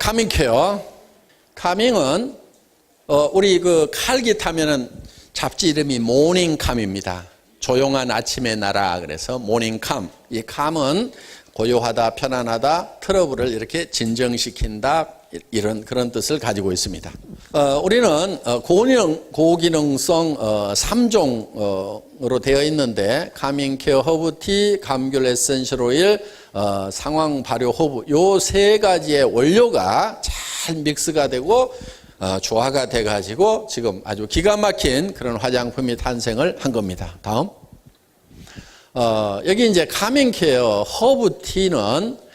카밍케어. 카밍은 우리 그 칼기 타면은 잡지 이름이 모닝캄입니다. 조용한 아침의 나라. 그래서 모닝캄. 이 캄은 고요하다, 편안하다, 트러블을 이렇게 진정시킨다, 이런 그런 뜻을 가지고 있습니다. 우리는 고기능성 3종으로 되어 있는데 카밍케어 허브티, 감귤 에센셜 오일, 상황 발효 허브, 요 세 가지의 원료가 잘 믹스가 되고 조화가 돼 가지고 지금 아주 기가 막힌 그런 화장품이 탄생을 한 겁니다. 다음. 여기 이제 카밍케어 허브티는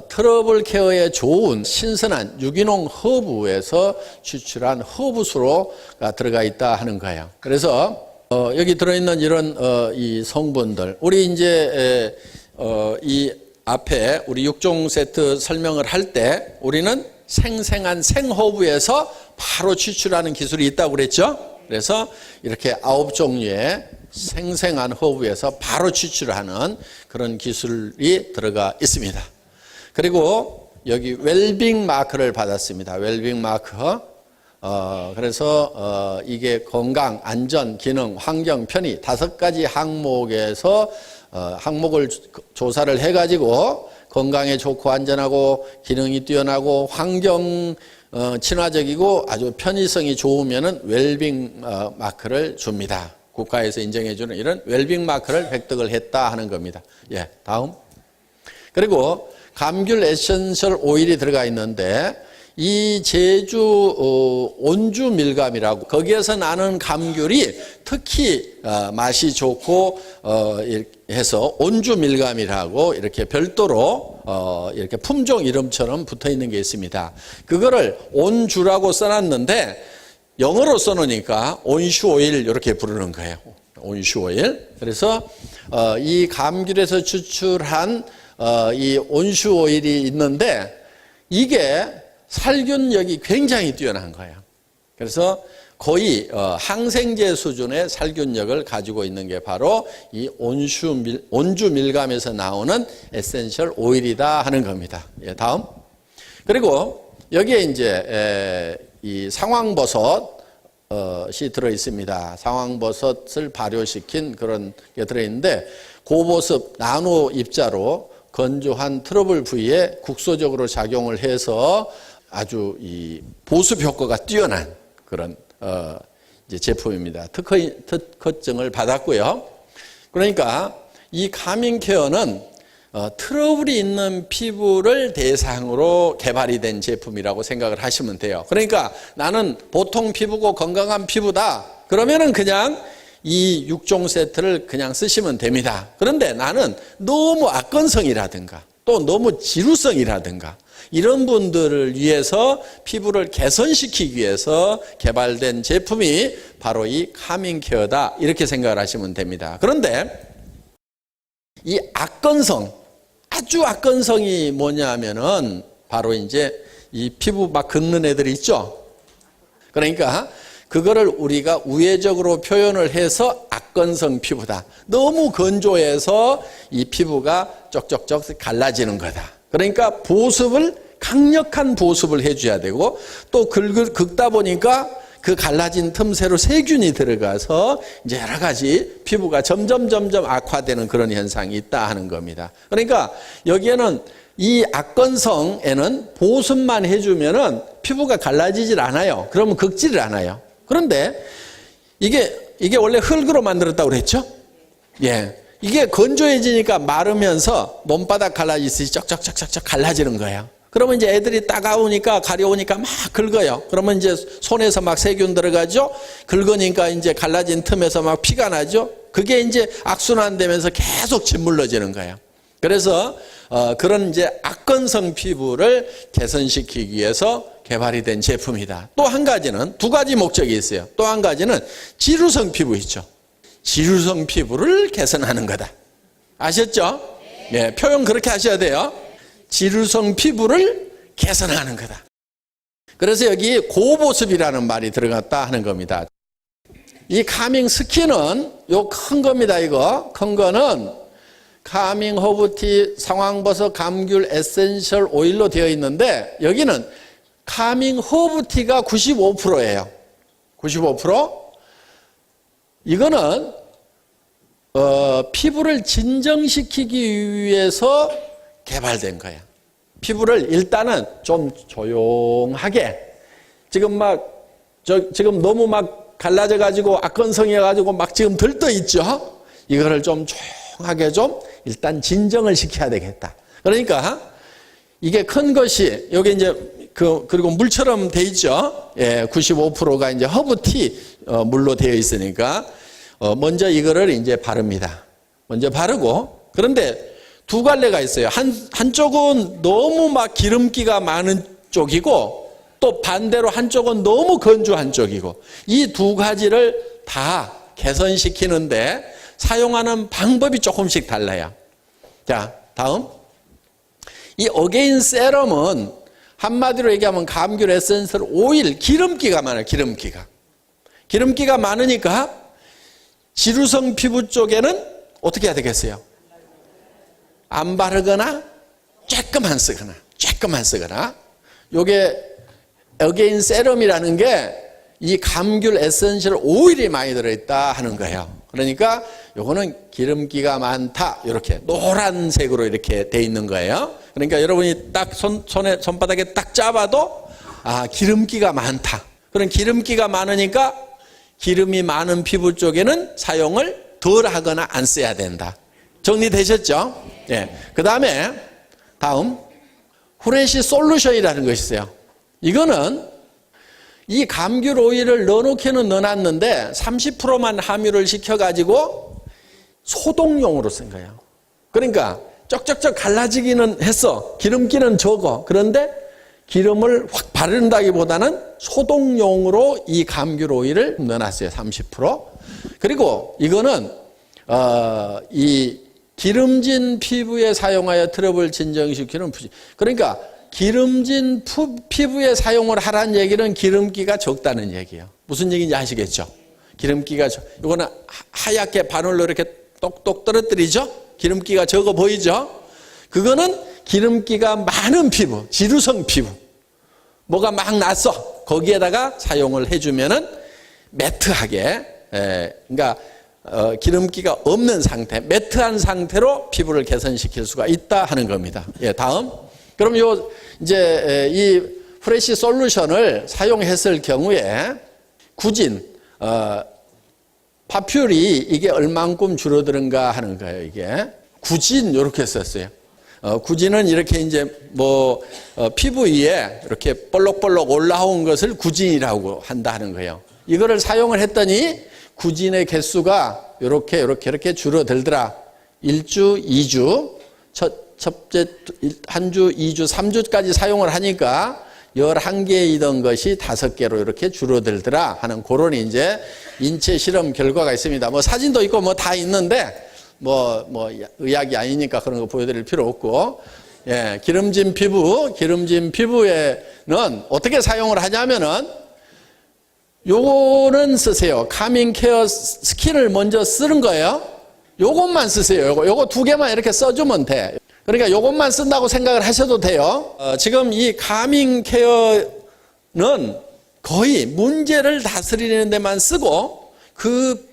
트러블 케어에 좋은 신선한 유기농 허브에서 추출한 허브수로가 들어가 있다 하는 거예요. 그래서 여기 들어있는 이런 이 성분들, 우리 이제 이 앞에 우리 6종 세트 설명을 할 때 우리는 생생한 생허브에서 바로 추출하는 기술이 있다고 그랬죠. 그래서 이렇게 9종류의 생생한 허브에서 바로 추출하는 그런 기술이 들어가 있습니다. 그리고 여기 웰빙 마크를 받았습니다. 웰빙 마크. 그래서 이게 건강, 안전, 기능, 환경, 편의 5가지 항목에서 항목을 조사를 해가지고 건강에 좋고 안전하고 기능이 뛰어나고 환경 친화적이고 아주 편의성이 좋으면은 웰빙 마크를 줍니다. 국가에서 인정해주는 이런 웰빙 마크를 획득을 했다 하는 겁니다. 예, 다음. 그리고 감귤 에센셜 오일이 들어가 있는데 이 제주 온주 밀감이라고 거기에서 나는 감귤이 특히 맛이 좋고 해서 온주 밀감이라고 이렇게 별도로 이렇게 품종 이름처럼 붙어 있는 게 있습니다. 그거를 온주라고 써놨는데 영어로 써놓으니까 온슈 오일 이렇게 부르는 거예요. 온슈 오일. 그래서 이 감귤에서 추출한 이 온슈 오일이 있는데 이게 살균력이 굉장히 뛰어난 거예요. 그래서 거의 항생제 수준의 살균력을 가지고 있는 게 바로 이 온주 밀감에서 나오는 에센셜 오일이다 하는 겁니다. 예, 다음. 그리고 여기에 이제 이 상황버섯이 들어 있습니다. 상황버섯을 발효시킨 그런 게 들어 있는데 고보습 나노 입자로 건조한 트러블 부위에 국소적으로 작용을 해서 아주 이 보습 효과가 뛰어난 그런 이제 제품입니다. 특허증을 받았고요. 그러니까 이 카밍케어는 트러블이 있는 피부를 대상으로 개발이 된 제품이라고 생각을 하시면 돼요. 그러니까 나는 보통 피부고 건강한 피부다. 그러면은 그냥 이 6종 세트를 그냥 쓰시면 됩니다. 그런데 나는 너무 악건성이라든가 또 너무 지루성이라든가 이런 분들을 위해서 피부를 개선시키기 위해서 개발된 제품이 바로 이 카밍케어다 이렇게 생각을 하시면 됩니다. 그런데 이 악건성, 아주 악건성이 뭐냐 하면은 바로 이제 이 피부 막 긁는 애들이 있죠. 그러니까 그거를 우리가 우회적으로 표현을 해서 악건성 피부다. 너무 건조해서 이 피부가 쪽쪽쪽 갈라지는 거다. 그러니까 보습을 강력한 보습을 해줘야 되고 또 긁다 보니까 그 갈라진 틈새로 세균이 들어가서 이제 여러 가지 피부가 점점 악화되는 그런 현상이 있다 하는 겁니다. 그러니까 여기에는 이 악건성에는 보습만 해주면은 피부가 갈라지질 않아요. 그러면 긁지를 않아요. 그런데 이게 원래 흙으로 만들었다고 그랬죠? 예. 이게 건조해지니까 마르면서 몸바닥 갈라지듯이 쩍쩍쩍쩍 갈라지는 거예요. 그러면 이제 애들이 따가우니까 가려우니까 막 긁어요. 그러면 이제 손에서 막 세균 들어가죠. 긁으니까 이제 갈라진 틈에서 막 피가 나죠. 그게 이제 악순환되면서 계속 짓물러지는 거예요. 그래서 그런 이제 악건성 피부를 개선시키기 위해서 개발이 된 제품이다. 또 한 가지는 2가지 목적이 있어요. 또 한 가지는 지루성 피부 있죠. 지루성 피부를 개선하는 거다. 아셨죠? 네, 표현 그렇게 하셔야 돼요. 지루성 피부를 개선하는 거다. 그래서 여기 고보습이라는 말이 들어갔다 하는 겁니다. 이 카밍 스킨은 요 큰 겁니다. 이거 큰 거는 카밍 허브티, 상황버섯, 감귤, 에센셜 오일로 되어 있는데 여기는 카밍 허브티가 95%예요. 95%. 이거는 피부를 진정시키기 위해서 개발된 거예요. 피부를 일단은 좀 조용하게 지금 지금 너무 막 갈라져 가지고 악건성해 가지고 막 지금 들떠 있죠. 이거를 좀 조용하게 좀 일단 진정을 시켜야 되겠다. 그러니까 이게 큰 것이 여기 이제 그리고 물처럼 돼 있죠. 예, 95%가 이제 허브티 물로 되어 있으니까 먼저 이거를 이제 바릅니다. 먼저 바르고 그런데 두 갈래가 있어요. 한쪽은 너무 막 기름기가 많은 쪽이고 또 반대로 한쪽은 너무 건조한 쪽이고 이 두 가지를 다 개선시키는데 사용하는 방법이 조금씩 달라요. 자, 다음. 이 어게인 세럼은 한마디로 얘기하면 감귤 에센셜 오일, 기름기가 많아요. 기름기가 많으니까 지루성 피부 쪽에는 어떻게 해야 되겠어요? 안 바르거나 조금만 쓰거나 요게 어게인 세럼이라는 게 이 감귤 에센셜 오일이 많이 들어있다 하는 거예요. 그러니까 요거는 기름기가 많다 이렇게 노란색으로 이렇게 돼 있는 거예요. 그러니까 여러분이 딱 손바닥에 딱 잡아도 기름기가 많다. 그런 기름기가 많으니까 기름이 많은 피부 쪽에는 사용을 덜 하거나 안 써야 된다. 정리되셨죠? 예. 그 다음에 다음 후레쉬 솔루션이라는 것이 있어요. 이거는 이 감귤 오일을 넣어놓기는 넣어놨는데 30%만 함유를 시켜가지고 소독용으로 쓴 거예요. 그러니까 쩍쩍쩍 갈라지기는 했어. 기름기는 적어. 그런데 기름을 확 바른다기보다는 소독용으로 이 감귤 오일을 넣어놨어요. 30%. 그리고 이거는 이 기름진 피부에 사용하여 트러블 진정시키는 그러니까 기름진 피부에 사용을 하라는 얘기는 기름기가 적다는 얘기예요. 무슨 얘기인지 아시겠죠? 기름기가 이거는 하얗게 바늘로 이렇게 똑똑 떨어뜨리죠? 기름기가 적어 보이죠? 그거는 기름기가 많은 피부, 지루성 피부. 뭐가 막 났어. 거기에다가 사용을 해주면은 매트하게, 그러니까 기름기가 없는 상태, 매트한 상태로 피부를 개선시킬 수가 있다 하는 겁니다. 예, 다음. 그럼 이제 이 프레시 솔루션을 사용했을 경우에 구진, 파퓰이 이게 얼만큼 줄어드는가 하는 거예요, 이게. 구진, 이렇게 썼어요. 구진은 이렇게 이제 피부 위에 이렇게 볼록볼록 올라온 것을 구진이라고 한다 하는 거예요. 이거를 사용을 했더니 구진의 개수가 이렇게 줄어들더라. 1주, 2주, 첫째 한 주, 2주, 3주까지 사용을 하니까 11개이던 것이 5개로 이렇게 줄어들더라 하는 그런 이제 인체 실험 결과가 있습니다. 사진도 있고 다 있는데 의학이 아니니까 그런 거 보여드릴 필요 없고, 예, 기름진 피부에는 어떻게 사용을 하냐면은 요거는 쓰세요. 카밍 케어 스킨을 먼저 쓰는 거예요. 요것만 쓰세요. 요거 2개만 이렇게 써주면 돼. 그러니까 요것만 쓴다고 생각을 하셔도 돼요. 지금 이 카밍 케어는 거의 문제를 다스리는 데만 쓰고 그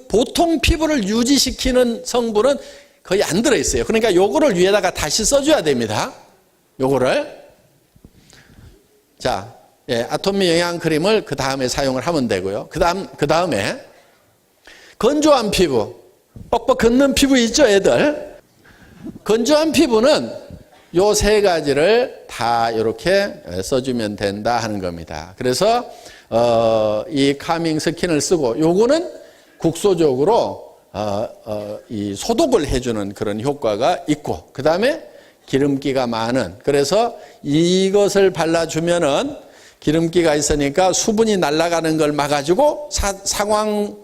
보통 피부를 유지시키는 성분은 거의 안 들어있어요. 그러니까 요거를 위에다가 다시 써줘야 됩니다. 요거를. 자, 예, 아토미 영양 크림을 그 다음에 사용을 하면 되고요. 그 다음에 건조한 피부, 뻑뻑 걷는 피부 있죠, 애들? 건조한 피부는 요 3가지를 다 이렇게 써주면 된다 하는 겁니다. 그래서 이 카밍 스킨을 쓰고 요거는 국소적으로 이 소독을 해주는 그런 효과가 있고, 그 다음에 기름기가 많은, 그래서 이것을 발라주면은 기름기가 있으니까 수분이 날아가는 걸 막아주고 상황버섯이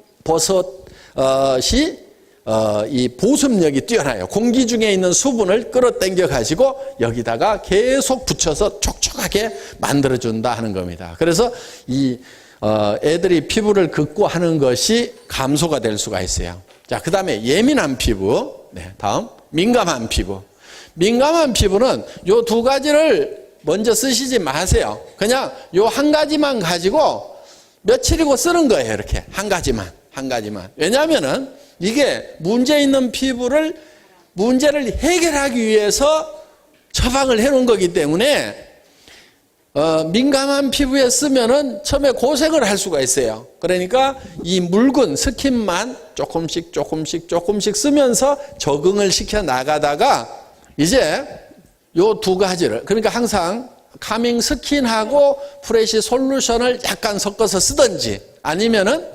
이 보습력이 뛰어나요. 공기 중에 있는 수분을 끌어당겨 가지고 여기다가 계속 붙여서 촉촉하게 만들어준다 하는 겁니다. 그래서 이 애들이 피부를 긁고 하는 것이 감소가 될 수가 있어요. 자, 그 다음에 예민한 피부. 네, 다음 민감한 피부. 민감한 피부는 요 두 가지를 먼저 쓰시지 마세요. 그냥 요 한 가지만 가지고 며칠이고 쓰는 거예요. 이렇게 한 가지만. 왜냐하면은 이게 문제 있는 피부를 문제를 해결하기 위해서 처방을 해놓은 거기 때문에 민감한 피부에 쓰면은 처음에 고생을 할 수가 있어요. 그러니까 이 묽은 스킨만 조금씩 쓰면서 적응을 시켜 나가다가 이제 요 두 가지를, 그러니까 항상 카밍 스킨하고 프레시 솔루션을 약간 섞어서 쓰든지, 아니면은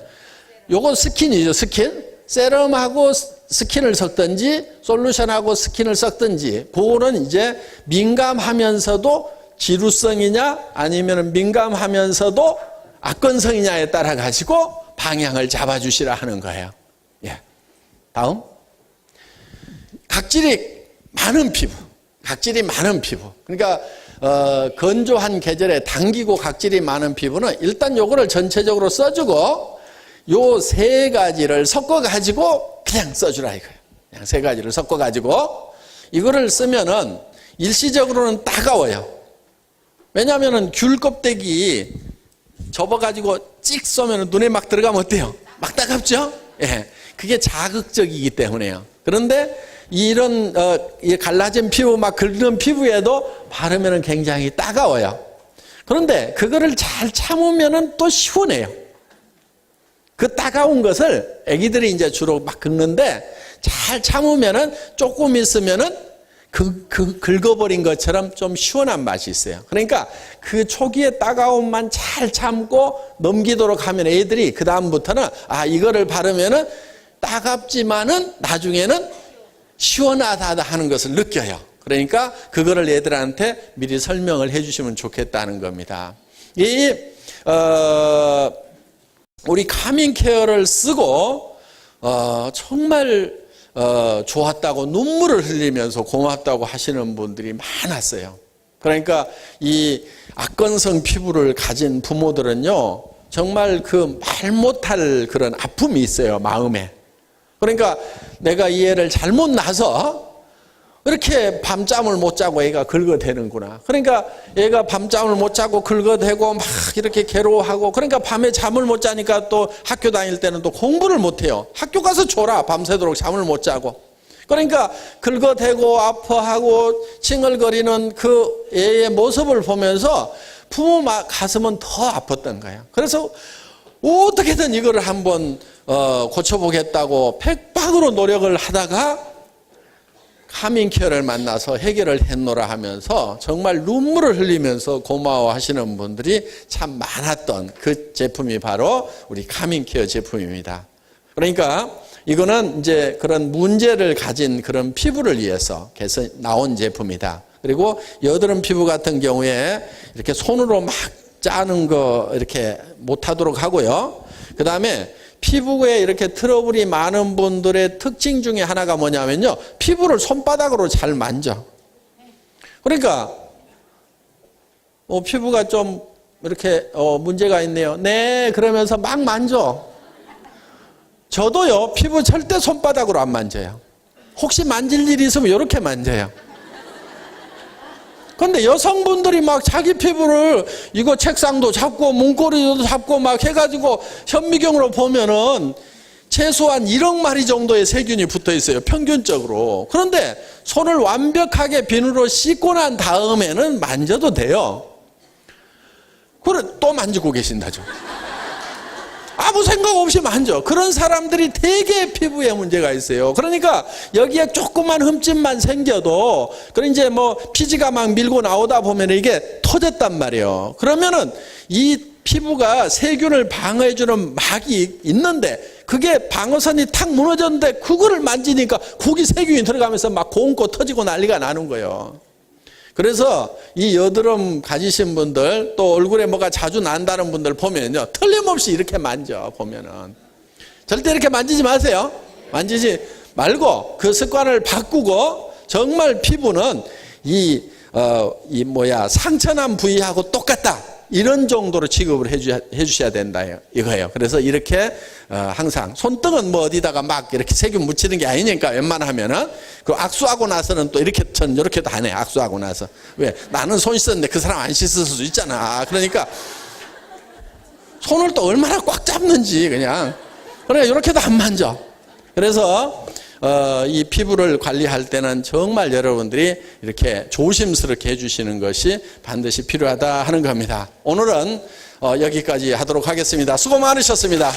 요거 스킨이죠. 스킨 세럼하고 스킨을 섞든지 솔루션하고 스킨을 섞든지, 그거는 이제 민감하면서도 지루성이냐 아니면 민감하면서도 악건성이냐에 따라 가지고 방향을 잡아주시라 하는 거예요. 예. 다음, 각질이 많은 피부. 그러니까 건조한 계절에 당기고 각질이 많은 피부는 일단 요거를 전체적으로 써주고 요 세 가지를 섞어가지고 그냥 써주라 이거예요. 그냥 세 가지를 섞어가지고 이거를 쓰면은 일시적으로는 따가워요. 왜냐하면은 귤 껍데기 접어가지고 찍 쏘면 눈에 막 들어가면 어때요? 막 따갑죠? 예. 그게 자극적이기 때문에요. 그런데 이런 갈라진 피부, 막 긁는 피부에도 바르면은 굉장히 따가워요. 그런데 그거를 잘 참으면은 또 시원해요. 그 따가운 것을 애기들이 이제 주로 막 긁는데 잘 참으면은 조금 있으면은 긁어버린 것처럼 좀 시원한 맛이 있어요. 그러니까 그 초기의 따가움만 잘 참고 넘기도록 하면 애들이 그 다음부터는 이거를 바르면은 따갑지만은 나중에는 시원하다 하는 것을 느껴요. 그러니까 그거를 애들한테 미리 설명을 해주시면 좋겠다는 겁니다. 우리 카밍 케어를 쓰고 정말 좋았다고 눈물을 흘리면서 고맙다고 하시는 분들이 많았어요. 그러니까 이 악건성 피부를 가진 부모들은요, 정말 그 말 못할 그런 아픔이 있어요, 마음에. 그러니까 내가 이 애를 잘못 낳아서 이렇게 밤잠을 못 자고 애가 긁어대는구나. 그러니까 애가 밤잠을 못 자고 긁어대고 막 이렇게 괴로워하고, 그러니까 밤에 잠을 못 자니까 또 학교 다닐 때는 또 공부를 못 해요. 학교 가서 졸아, 밤새도록 잠을 못 자고. 그러니까 긁어대고 아파하고 칭얼거리는 그 애의 모습을 보면서 부모 가슴은 더 아팠던 거예요. 그래서 어떻게든 이거를 한번 고쳐보겠다고 백박으로 노력을 하다가 카밍 케어를 만나서 해결을 했노라 하면서 정말 눈물을 흘리면서 고마워하시는 분들이 참 많았던 그 제품이 바로 우리 카밍 케어 제품입니다. 그러니까 이거는 이제 그런 문제를 가진 그런 피부를 위해서 나온 제품이다. 그리고 여드름 피부 같은 경우에 이렇게 손으로 막 짜는 거 이렇게 못하도록 하고요. 그 다음에 피부에 이렇게 트러블이 많은 분들의 특징 중에 하나가 뭐냐면요, 피부를 손바닥으로 잘 만져. 그러니까 피부가 좀 이렇게 문제가 있네요. 네, 그러면서 막 만져. 저도요, 피부 절대 손바닥으로 안 만져요. 혹시 만질 일이 있으면 이렇게 만져요. 근데 여성분들이 막 자기 피부를 이거 책상도 잡고 문고리도 잡고 막 해가지고 현미경으로 보면은 최소한 1억 마리 정도의 세균이 붙어 있어요, 평균적으로. 그런데 손을 완벽하게 비누로 씻고 난 다음에는 만져도 돼요. 그래, 또 만지고 계신다죠. 아무 생각 없이 만져. 그런 사람들이 되게 피부에 문제가 있어요. 그러니까 여기에 조그만 흠집만 생겨도, 그래 이제 뭐 피지가 막 밀고 나오다 보면 이게 터졌단 말이에요. 그러면은 이 피부가 세균을 방어해주는 막이 있는데 그게 방어선이 탁 무너졌는데 그거를 만지니까 거기 세균이 들어가면서 막 고운고 터지고 난리가 나는 거예요. 그래서 이 여드름 가지신 분들, 또 얼굴에 뭐가 자주 난다는 분들 보면요, 틀림없이 이렇게 만져 보면은. 절대 이렇게 만지지 마세요. 만지지 말고 그 습관을 바꾸고, 정말 피부는 상처난 부위하고 똑같다, 이런 정도로 취급을 해주셔야 된다 이거예요. 그래서 이렇게 항상 손등은 뭐 어디다가 막 이렇게 세균 묻히는 게 아니니까 웬만하면은 그 악수하고 나서는 또 이렇게 전 이렇게도 안 해. 악수하고 나서 왜 나는 손 씻었는데 그 사람 안 씻을 수도 있잖아. 그러니까 손을 또 얼마나 꽉 잡는지 그냥 이렇게도 안 만져. 그래서 이 피부를 관리할 때는 정말 여러분들이 이렇게 조심스럽게 해주시는 것이 반드시 필요하다 하는 겁니다. 오늘은 여기까지 하도록 하겠습니다. 수고 많으셨습니다.